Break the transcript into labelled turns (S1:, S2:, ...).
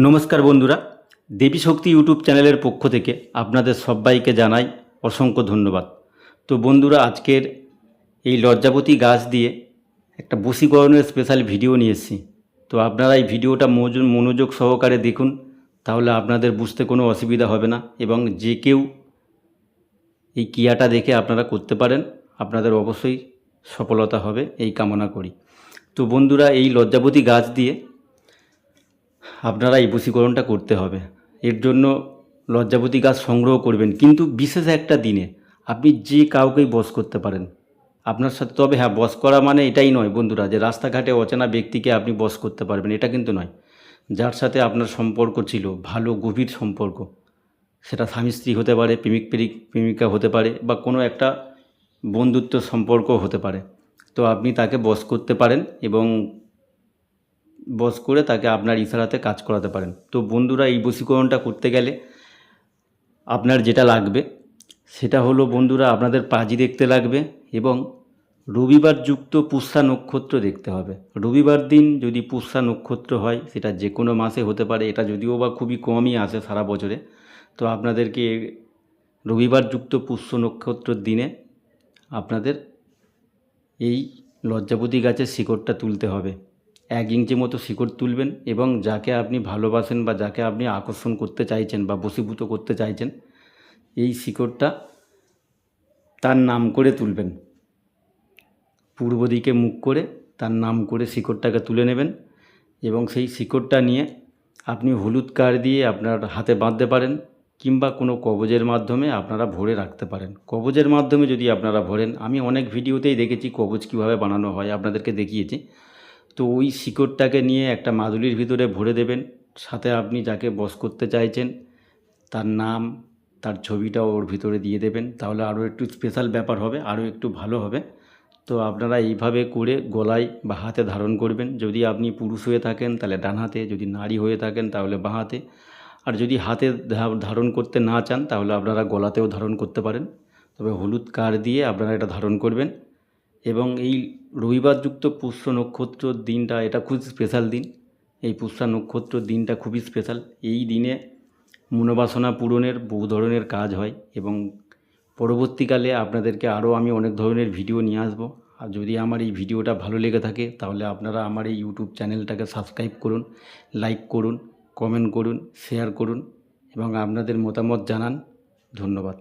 S1: নমস্কার বন্ধুরা, দেবী শক্তি ইউটিউব চ্যানেলের পক্ষ থেকে আপনাদের সবাইকে জানাই অসংখ্য ধন্যবাদ। তো বন্ধুরা, আজকের এই লজ্জাবতী গাছ দিয়ে একটা বশীকরণের স্পেশাল ভিডিও নিয়ে এসেছি। তো আপনারা এই ভিডিওটা মনোযোগ সহকারে দেখুন, তাহলে আপনাদের বুঝতে কোনো অসুবিধা হবে না এবং যে কেউ এই ক্রিয়াটা দেখে আপনারা করতে পারেন, আপনাদের অবশ্যই সফলতা হবে এই কামনা করি। তো বন্ধুরা, এই লজ্জাবতী গাছ দিয়ে আপনারা এই বশীকরণটা করতে হবে। এর জন্য লজ্জাবতী গাছ সংগ্রহ করবেন, কিন্তু বিশেষ একটা দিনে আপনি যে কাউকেই বশ করতে পারেন আপনার সাথে। তবে হ্যাঁ, বশ করা মানে এটাই নয় বন্ধুরা যে রাস্তাঘাটে অচেনা ব্যক্তিকে আপনি বশ করতে পারবেন, এটা কিন্তু নয়। যার সাথে আপনার সম্পর্ক ছিল, ভালো গভীর সম্পর্ক, সেটা স্বামী স্ত্রী হতে পারে, প্রেমিকা হতে পারে, বা কোনো একটা বন্ধুত্ব সম্পর্ক হতে পারে। তো আপনি তাকে বশ করতে পারেন এবং বশ করে তাকে আপনার ইশারাতে কাজ করাতে পারেন। তো বন্ধুরা, এই বশীকরণটা করতে গেলে আপনার যেটা লাগবে সেটা হলো বন্ধুরা, আপনাদের পাঁজি দেখতে লাগবে এবং রবিবার যুক্ত পুষ্যা নক্ষত্র দেখতে হবে। রবিবার দিন যদি পুষ্যা নক্ষত্র হয়, সেটা যে কোনো মাসে হতে পারে, এটা যদিও বা খুবই কমই আসে সারা বছরে। তো আপনাদেরকে রবিবার যুক্ত পুষ্য নক্ষত্রের দিনে আপনাদের এই লজ্জাবতী গাছের শিকড়টা তুলতে হবে। 1 ইঞ্চি মতো শিকড় তুলবেন এবং যাকে আপনি ভালোবাসেন বা যাকে আপনি আকর্ষণ করতে চাইছেন বা বশীভূত করতে চাইছেন, এই শিকড়টা তার নাম করে তুলবেন। পূর্ব দিকে মুখ করে তার নাম করে শিকড়টাকে তুলে নেবেন এবং সেই শিকড়টা নিয়ে আপনি হলুদ কাঠ দিয়ে আপনার হাতে বাঁধতে পারেন, কিংবা কোনো কবজের মাধ্যমে আপনারা ভরে রাখতে পারেন। কবজের মাধ্যমে যদি আপনারা ভরেন, আমি অনেক ভিডিওতেই দেখেছি কবজ কীভাবে বানানো হয়, আপনাদেরকে দেখিয়েছি। তো ওই শিকড়টাকে নিয়ে একটা মাদুলির ভিতরে ভরে দেবেন, সাথে আপনি যাকে বশ করতে চাইছেন তার নাম, তার ছবিটাও ওর ভিতরে দিয়ে দেবেন। তাহলে আরও একটু স্পেশাল ব্যাপার হবে, আরও একটু ভালো হবে। তো আপনারা এইভাবে করে গলায় বা হাতে ধারণ করবেন। যদি আপনি পুরুষ হয়ে থাকেন তাহলে ডান হাতে, যদি নারী হয়ে থাকেন তাহলে বাঁ হাতে, আর যদি হাতে ধারণ করতে না চান তাহলে আপনারা গলাতেও ধারণ করতে পারেন। তবে হলুদ কাঠ দিয়ে আপনারা এটা ধারণ করবেন। এবং এই রবিবারযুক্ত পুষ্য নক্ষত্র দিনটা, এটা খুব স্পেশাল দিন। এই পুষ্যা নক্ষত্র দিনটা খুবই স্পেশাল। এই দিনে মনোবাসনা পূরণের বহু ধরনের কাজ হয় এবং পরবর্তীকালে আপনাদেরকে আরও আমি অনেক ধরনের ভিডিও নিয়ে আসবো। আর যদি আমার এই ভিডিওটা ভালো লেগে থাকে তাহলে আপনারা আমার এই ইউটিউব চ্যানেলটাকে সাবস্ক্রাইব করুন, লাইক করুন, কমেন্ট করুন, শেয়ার করুন এবং আপনাদের মতামত জানান। ধন্যবাদ।